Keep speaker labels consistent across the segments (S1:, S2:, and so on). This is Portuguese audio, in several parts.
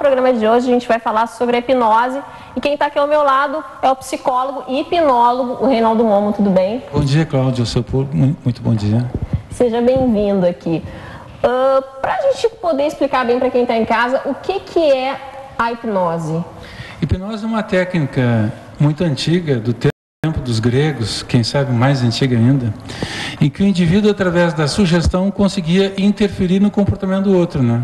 S1: programa de hoje a gente vai falar sobre a hipnose e quem está aqui ao meu lado é o psicólogo e hipnólogo, o Reinaldo Momo. Tudo bem?
S2: Bom dia, Cláudio, seu público, muito bom dia.
S1: Seja bem-vindo aqui. Para a gente poder explicar bem para quem está em casa, o que é a hipnose?
S2: Hipnose é uma técnica muito antiga, do tempo dos gregos, quem sabe mais antiga ainda, em que o indivíduo, através da sugestão, conseguia interferir no comportamento do outro, né?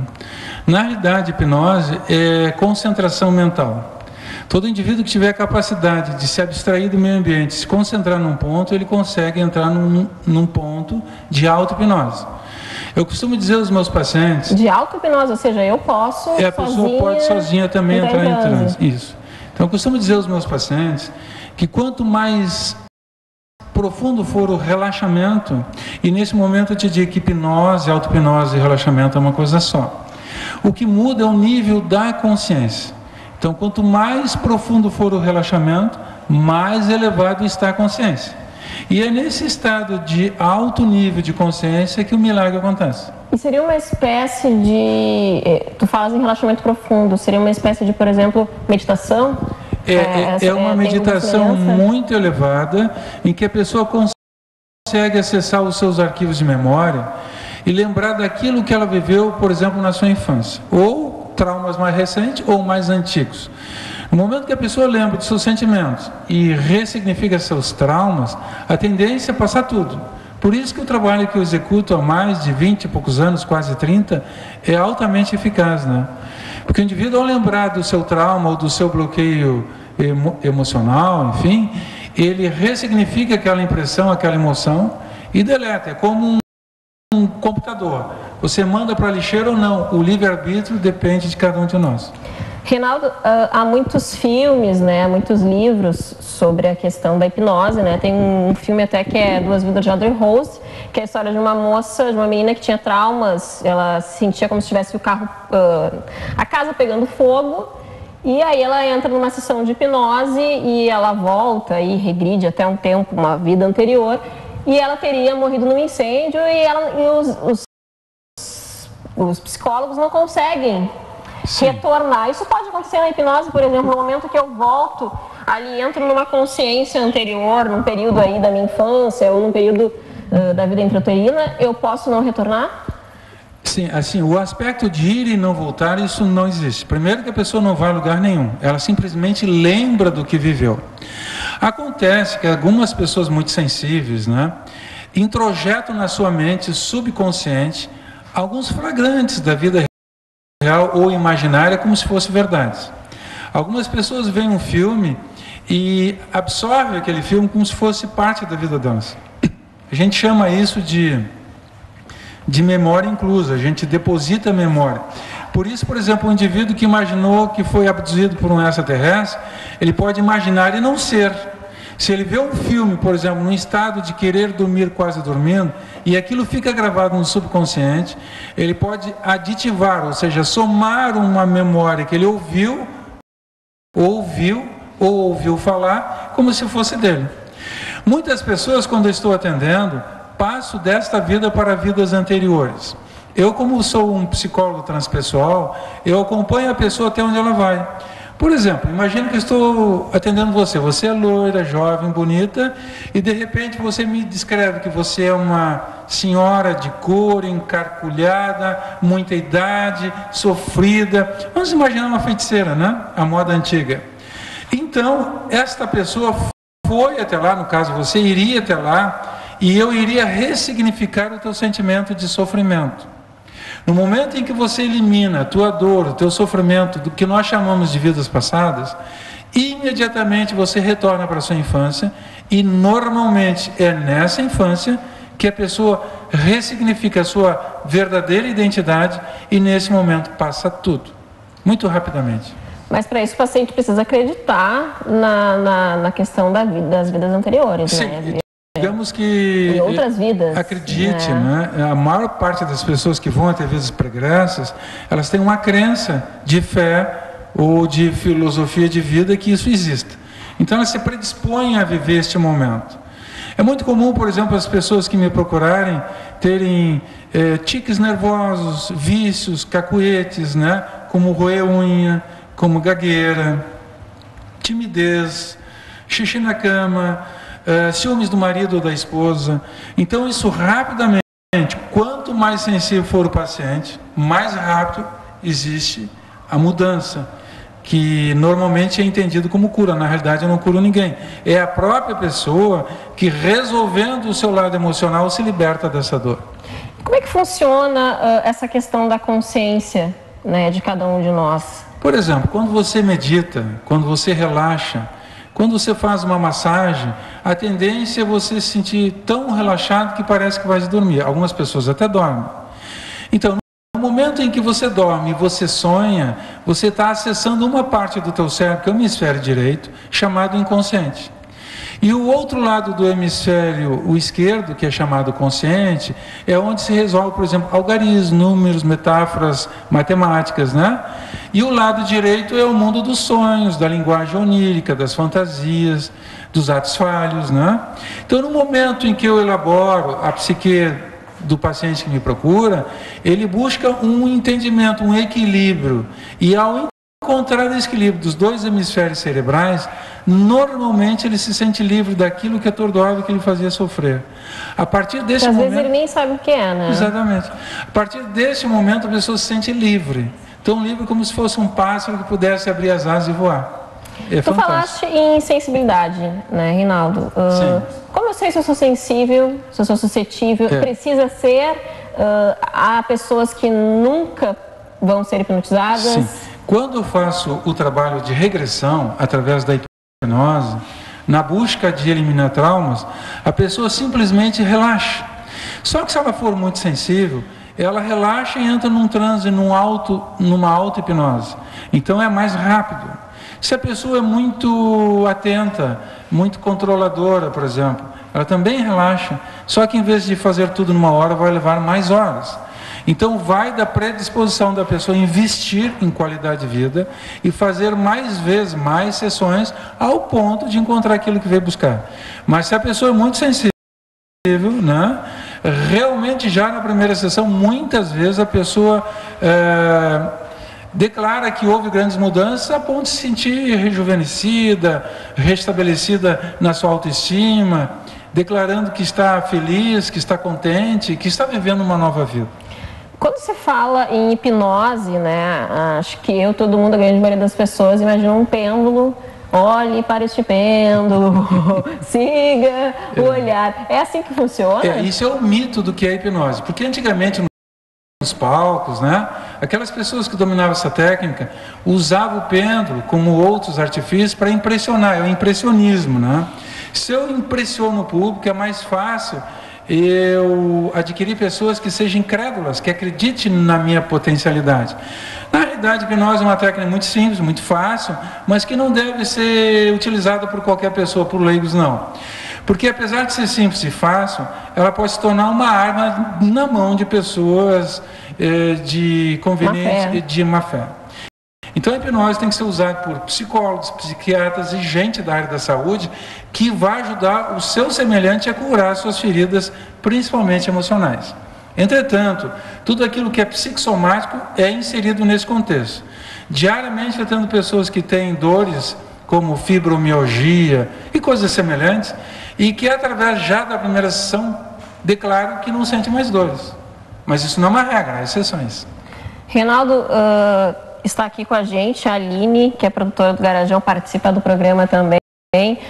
S2: Na realidade, hipnose é concentração mental. Todo indivíduo que tiver a capacidade de se abstrair do meio ambiente, se concentrar num ponto, ele consegue entrar num ponto de auto-hipnose. Eu costumo dizer aos meus pacientes...
S1: De auto-hipnose, ou seja, eu posso
S2: a pessoa pode sozinha também entrar em transe. Isso. Então, eu costumo dizer aos meus pacientes que quanto mais profundo for o relaxamento, e nesse momento eu te digo que hipnose, auto-hipnose e relaxamento é uma coisa só. O que muda é o nível da consciência. Então, quanto mais profundo for o relaxamento, mais elevado está a consciência. E é nesse estado de alto nível de consciência que o milagre acontece.
S1: E seria uma espécie de... Tu falas em relaxamento profundo, seria uma espécie de, por exemplo, meditação?
S2: É uma meditação muito elevada, em que a pessoa consegue acessar os seus arquivos de memória e lembrar daquilo que ela viveu, por exemplo, na sua infância, ou traumas mais recentes ou mais antigos. No momento que a pessoa lembra de seus sentimentos e ressignifica seus traumas, a tendência é passar tudo. Por isso que o trabalho que eu executo há mais de 20 e poucos anos, quase 30, é altamente eficaz, né? Porque o indivíduo, ao lembrar do seu trauma ou do seu bloqueio emocional, enfim, ele ressignifica aquela impressão, aquela emoção e deleta. É como um computador. Você manda para a lixeira ou não. O livre-arbítrio depende de cada um de nós.
S1: Reinaldo, há muitos filmes, né, muitos livros sobre a questão da hipnose, né? Tem um filme até que é Duas Vidas de Audrey Hopes, que é a história de uma moça, de uma menina que tinha traumas, ela se sentia como se tivesse o carro, a casa pegando fogo, e aí ela entra numa sessão de hipnose e ela volta e regride até um tempo, uma vida anterior, e ela teria morrido num incêndio e os psicólogos não conseguem retornar. Isso pode acontecer na hipnose, por exemplo, no momento que eu volto, ali entro numa consciência anterior, num período aí da minha infância ou num período da vida intrauterina, eu posso não retornar?
S2: Sim, assim, o aspecto de ir e não voltar, isso não existe. Primeiro que a pessoa não vai a lugar nenhum, ela simplesmente lembra do que viveu. Acontece que algumas pessoas muito sensíveis, né, introjetam na sua mente subconsciente alguns flagrantes da vida real ou imaginária como se fosse verdade. Algumas pessoas veem um filme e absorvem aquele filme como se fosse parte da vida delas. A gente chama isso de memória inclusa, a gente deposita a memória. Por isso, por exemplo, um indivíduo que imaginou que foi abduzido por um extraterrestre, ele pode imaginar e não ser. Se ele vê um filme, por exemplo, num estado de querer dormir quase dormindo, e aquilo fica gravado no subconsciente, ele pode aditivar, ou seja, somar uma memória que ele ouviu ou ouviu falar, como se fosse dele. Muitas pessoas, quando eu estou atendendo, passo desta vida para vidas anteriores. Eu, como sou um psicólogo transpessoal, eu acompanho a pessoa até onde ela vai. Por exemplo, imagina que eu estou atendendo você. Você é loira, jovem, bonita, e de repente você me descreve que você é uma senhora de cor, encarculhada, muita idade, sofrida. Vamos imaginar uma feiticeira, né? A moda antiga. Então, esta pessoa foi até lá, no caso você iria até lá, e eu iria ressignificar o teu sentimento de sofrimento. No momento em que você elimina a tua dor, o teu sofrimento, do que nós chamamos de vidas passadas, imediatamente você retorna para a sua infância, e normalmente é nessa infância que a pessoa ressignifica a sua verdadeira identidade, e nesse momento passa tudo, muito rapidamente.
S1: Mas para isso o paciente precisa acreditar na questão das vidas anteriores,
S2: sim,
S1: né?
S2: Digamos que
S1: em outras vidas,
S2: acredite, né? A maior parte das pessoas que vão até vidas pregressas, elas têm uma crença de fé ou de filosofia de vida que isso exista. Então elas se predispõem a viver este momento. É muito comum, por exemplo, as pessoas que me procurarem terem tiques nervosos, vícios, cacuetes, né? como roer unha, como gagueira, timidez, xixi na cama, ciúmes do marido ou da esposa. Então, isso rapidamente, quanto mais sensível for o paciente, mais rápido existe a mudança, que normalmente é entendido como cura. Na realidade, eu não curo ninguém. É a própria pessoa que, resolvendo o seu lado emocional, se liberta dessa dor.
S1: Como é que funciona essa questão da consciência, né, de cada um de nós?
S2: Por exemplo, quando você medita, quando você relaxa, quando você faz uma massagem, a tendência é você se sentir tão relaxado que parece que vai dormir. Algumas pessoas até dormem. Então, no momento em que você dorme e você sonha, você está acessando uma parte do teu cérebro, que é o hemisfério direito, chamado inconsciente. E o outro lado do hemisfério, o esquerdo, que é chamado consciente, é onde se resolve, por exemplo, algarismos, números, metáforas matemáticas, né? E o lado direito é o mundo dos sonhos, da linguagem onírica, das fantasias, dos atos falhos, né? Então, no momento em que eu elaboro a psique do paciente que me procura, ele busca um entendimento, um equilíbrio. E ao encontrar esse equilíbrio dos dois hemisférios cerebrais, normalmente ele se sente livre daquilo que atordoava e que ele fazia sofrer. A partir desse momento...
S1: Às vezes ele nem sabe o que é, né?
S2: Exatamente. A partir desse momento a pessoa se sente livre. Tão livre como se fosse um pássaro que pudesse abrir as asas e voar. É
S1: tu falaste em sensibilidade, né, Reinaldo?
S2: Sim.
S1: Como eu sei se eu sou sensível, se eu sou suscetível? Precisa ser? Há pessoas que nunca vão ser hipnotizadas?
S2: Sim. Quando eu faço o trabalho de regressão, através da hipnose, na busca de eliminar traumas, a pessoa simplesmente relaxa. Só que se ela for muito sensível, ela relaxa e entra num transe, numa auto-hipnose. Então é mais rápido. Se a pessoa é muito atenta, muito controladora, por exemplo, ela também relaxa, só que em vez de fazer tudo numa hora, vai levar mais horas. Então vai da predisposição da pessoa investir em qualidade de vida e fazer mais vezes, mais sessões, ao ponto de encontrar aquilo que veio buscar. Mas se a pessoa é muito sensível, né, realmente já na primeira sessão, muitas vezes a pessoa... declara que houve grandes mudanças a ponto de se sentir rejuvenescida, restabelecida na sua autoestima, declarando que está feliz, que está contente, que está vivendo uma nova vida.
S1: Quando se fala em hipnose, né, acho que todo mundo, a grande maioria das pessoas, imagina um pêndulo. Olhe para este pêndulo, siga o olhar. É assim que funciona?
S2: Isso é o mito do que é hipnose, porque antigamente nos palcos, né? Aquelas pessoas que dominavam essa técnica usavam o pêndulo como outros artifícios para impressionar, é o impressionismo, né? Se eu impressiono o público, é mais fácil eu adquirir pessoas que sejam incrédulas, que acreditem na minha potencialidade. Na realidade, a hipnose é uma técnica muito simples, muito fácil, mas que não deve ser utilizada por qualquer pessoa, por leigos não. Porque apesar de ser simples e fácil, ela pode se tornar uma arma na mão de pessoas de conveniência e de má fé. Então a hipnose tem que ser usada por psicólogos, psiquiatras e gente da área da saúde que vai ajudar o seu semelhante a curar suas feridas, principalmente emocionais. Entretanto, tudo aquilo que é psicossomático é inserido nesse contexto. Diariamente eu atendo pessoas que têm dores como fibromialgia e coisas semelhantes, e que através já da primeira sessão declaram que não sente mais dores. Mas isso não é uma regra, há exceções.
S1: Reinaldo, está aqui com a gente a Aline, que é produtora do Garajão, participa do programa também.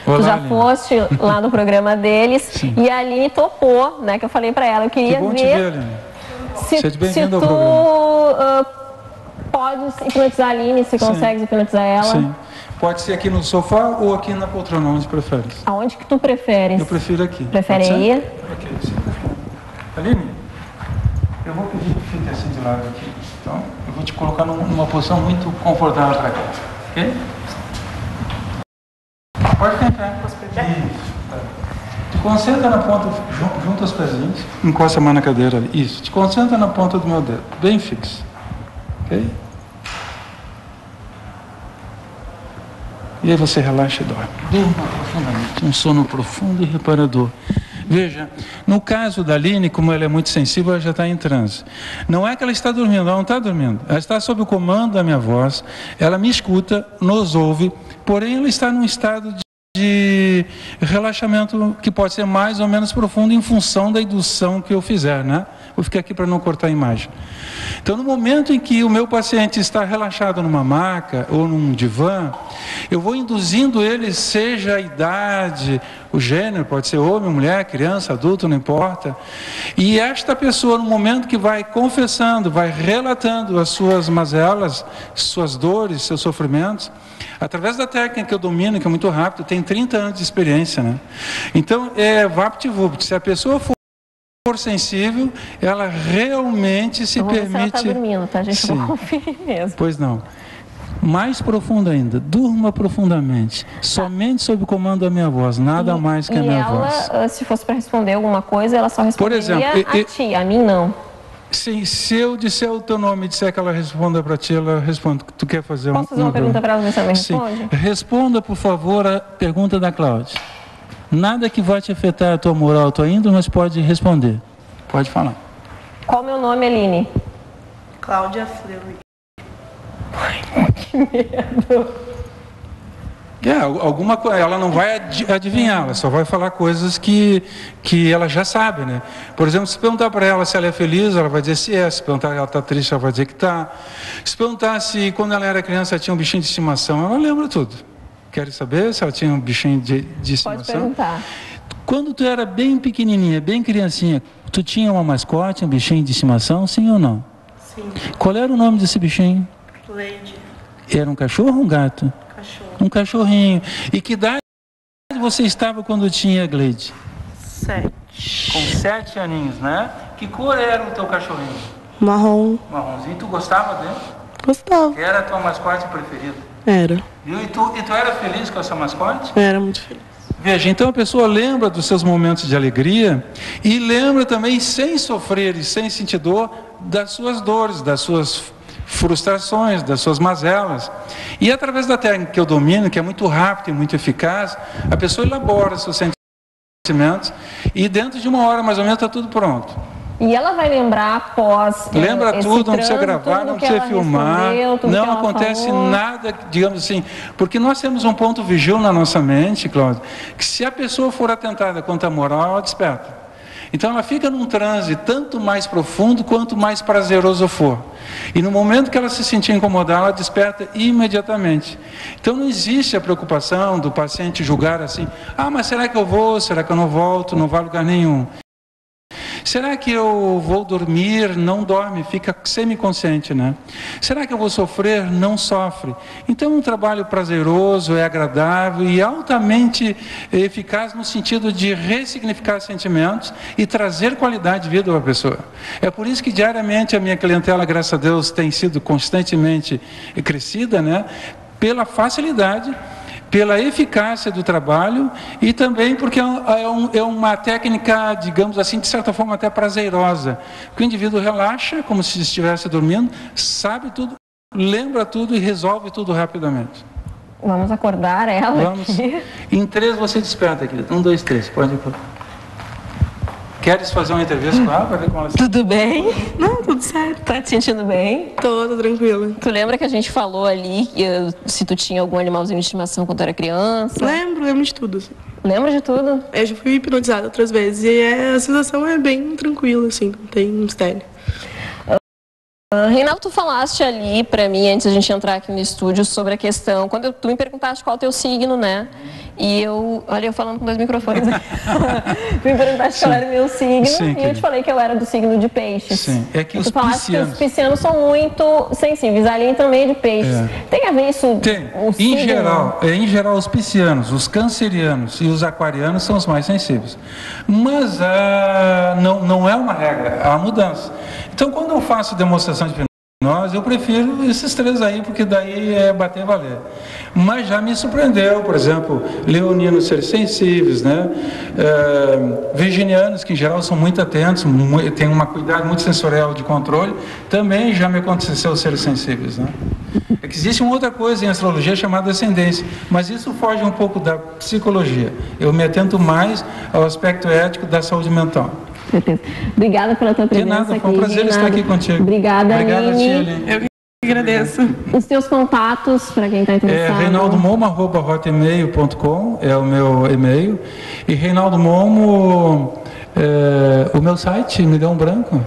S2: Olá,
S1: tu já
S2: Aline.
S1: foste lá no programa deles.
S2: Sim.
S1: E a Aline topou, né? Que eu falei para ela, eu queria
S2: Que bom
S1: ver,
S2: te ver, Aline. Seja
S1: se
S2: bem-vindo ao
S1: tu
S2: programa.
S1: pode hipnotizar a Aline, se consegue hipnotizar ela.
S2: Sim. Pode ser aqui no sofá ou aqui na poltrona, onde prefere.
S1: Aonde que tu preferes?
S2: Eu prefiro aqui.
S1: Prefere aí?
S2: Ok, sim. Aline, eu vou pedir que fique assim de lado aqui. Então, eu vou te colocar numa posição muito confortável para cá. Ok? Pode ficar em pé. Isso. Tá. Te concentra na ponta, junta os pezinhos. Encosta a mão na cadeira ali. Isso. Te concentra na ponta do meu dedo. Bem fixo. Ok? E aí você relaxa e dorme. Durma profundamente. Um sono profundo e reparador. Veja, no caso da Aline, como ela é muito sensível, ela já está em transe. Não é que ela está dormindo, ela não está dormindo. Ela está sob o comando da minha voz, ela me escuta, nos ouve, porém ela está num estado de relaxamento que pode ser mais ou menos profundo em função da indução que eu fizer, né? Vou ficar aqui para não cortar a imagem. Então, no momento em que o meu paciente está relaxado numa maca ou num divã, eu vou induzindo ele, seja a idade, o gênero, pode ser homem, mulher, criança, adulto, não importa. E esta pessoa, no momento que vai confessando, vai relatando as suas mazelas, suas dores, seus sofrimentos, através da técnica que eu domino, que é muito rápido, tem 30 anos de experiência, né? Então, é vapt-vupt. Se a pessoa for sensível, ela realmente se permite...
S1: Ela está dormindo, tá? A gente
S2: Sim.
S1: vai conferir mesmo.
S2: Pois não. Mais profundo ainda, durma profundamente, somente sob o comando da minha voz, nada mais que a minha voz.
S1: E ela, se fosse para responder alguma coisa, ela só responderia
S2: exemplo,
S1: a ti, a mim não.
S2: Sim, se eu disser o teu nome e disser que ela responda para ti, ela responde. Tu quer fazer
S1: Posso fazer uma pergunta para ela, ver se ela me responde?
S2: Sim. Responda, por favor, a pergunta da Cláudia. Nada que vai te afetar a tua moral, a tua índole, mas pode responder. Pode falar.
S1: Qual o meu nome, Aline?
S3: Cláudia Fleury.
S1: Que medo.
S2: Alguma coisa, ela não vai adivinhar, ela só vai falar coisas que ela já sabe, né? Por exemplo, se perguntar para ela se ela é feliz, ela vai dizer se é. Se perguntar se ela está triste, ela vai dizer que está. Se perguntar se quando ela era criança ela tinha um bichinho de estimação, ela lembra tudo. Quer saber se ela tinha um bichinho de estimação?
S1: Pode perguntar.
S2: Quando tu era bem pequenininha, bem criancinha, tu tinha uma mascote, um bichinho de estimação, sim ou não?
S3: Sim.
S2: Qual era o nome desse bichinho?
S3: Lady.
S2: Era um cachorro ou um gato?
S3: Cachorro.
S2: Um cachorrinho. E que idade você estava quando tinha Gleide?
S3: 7.
S2: Com 7 aninhos, né? Que cor era o teu cachorrinho?
S3: Marrom.
S2: Marronzinho. Tu gostava dele?
S3: Gostava.
S2: Era a tua mascote preferida?
S3: Era.
S2: Viu? E tu era feliz com essa mascote?
S3: Era muito feliz.
S2: Veja, então a pessoa lembra dos seus momentos de alegria e lembra também, sem sofrer e sem sentir dor, das suas dores, das suas frustrações, das suas mazelas. E através da técnica que eu domino, que é muito rápida e muito eficaz, a pessoa elabora seus sentimentos e dentro de 1 hora mais ou menos está tudo pronto.
S1: E ela vai lembrar após.
S2: Lembra tudo, não precisa gravar, não precisa filmar, não acontece
S1: falou.
S2: nada, digamos assim, porque nós temos um ponto vigil na nossa mente, Cláudio, que se a pessoa for atentada quanto à moral, ela desperta. Então ela fica num transe tanto mais profundo quanto mais prazeroso for. E no momento que ela se sentir incomodada, ela desperta imediatamente. Então não existe a preocupação do paciente julgar assim, mas será que eu vou, será que eu não volto, não vai a lugar nenhum. Será que eu vou dormir? Não dorme, fica semiconsciente, né? Será que eu vou sofrer? Não sofre. Então, um trabalho prazeroso, é agradável e altamente eficaz no sentido de ressignificar sentimentos e trazer qualidade de vida para a pessoa. É por isso que diariamente a minha clientela, graças a Deus, tem sido constantemente crescida, né? Pela facilidade, pela eficácia do trabalho e também porque é uma técnica, digamos assim, de certa forma até prazerosa. Porque o indivíduo relaxa, como se estivesse dormindo, sabe tudo, lembra tudo e resolve tudo rapidamente.
S1: Vamos acordar ela.
S2: Vamos.
S1: Aqui.
S2: Em 3 você desperta, querida. 1, 2, 3. Pode ir. Queres fazer uma entrevista com ela para ver como ela está?
S1: Tudo bem?
S3: Não, tudo certo.
S1: Tá te sentindo bem?
S3: Tô tranquila.
S1: Tu lembra que a gente falou ali se tu tinha algum animalzinho de estimação quando era criança?
S3: Lembro de tudo. Assim.
S1: Lembra de tudo?
S3: Eu já fui hipnotizada outras vezes e a sensação é bem tranquila, assim, não tem mistério.
S1: Reinaldo, tu falaste ali pra mim, antes da gente entrar aqui no estúdio, sobre a questão, quando tu me perguntaste qual é o teu signo, né? E olha, eu falando com 2 microfones aqui. Tu me perguntaste qual era o meu signo.
S2: Sim,
S1: e eu te falei que eu era do signo de peixes.
S2: Sim, é que
S1: tu falaste que os piscianos são muito sensíveis, a Aline também é de peixes. Tem a ver isso?
S2: Tem. Em geral, os piscianos, os cancerianos e os aquarianos são os mais sensíveis. Mas não é uma regra, há mudança. Então, quando eu faço demonstração de Eu prefiro esses 3 aí, porque daí é bater e valer. Mas já me surpreendeu, por exemplo, leoninos ser sensíveis, né? Virginianos, que em geral são muito atentos, têm um cuidado muito sensorial de controle, também já me aconteceu ser sensíveis, né? É que existe uma outra coisa em astrologia chamada ascendência, mas isso foge um pouco da psicologia. Eu me atento mais ao aspecto ético da saúde mental.
S1: Certeza. Obrigada pela tua presença.
S2: De nada, foi um prazer estar aqui contigo.
S1: Obrigada,
S3: Aline. Eu que agradeço.
S1: Os teus contatos, para quem está interessado.
S2: reinaldomomo@hotmail.com é o meu e-mail. E Reinaldo Momo, o meu site, me deu um branco.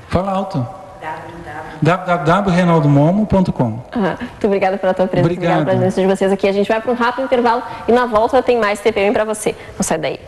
S2: Fala alto. www.reinaldomomo.com.
S1: Muito obrigada pela tua presença.
S2: Obrigado.
S1: Obrigada pela presença de vocês aqui. A gente vai para um rápido intervalo e na volta tem mais TPM para você. Não sai daí.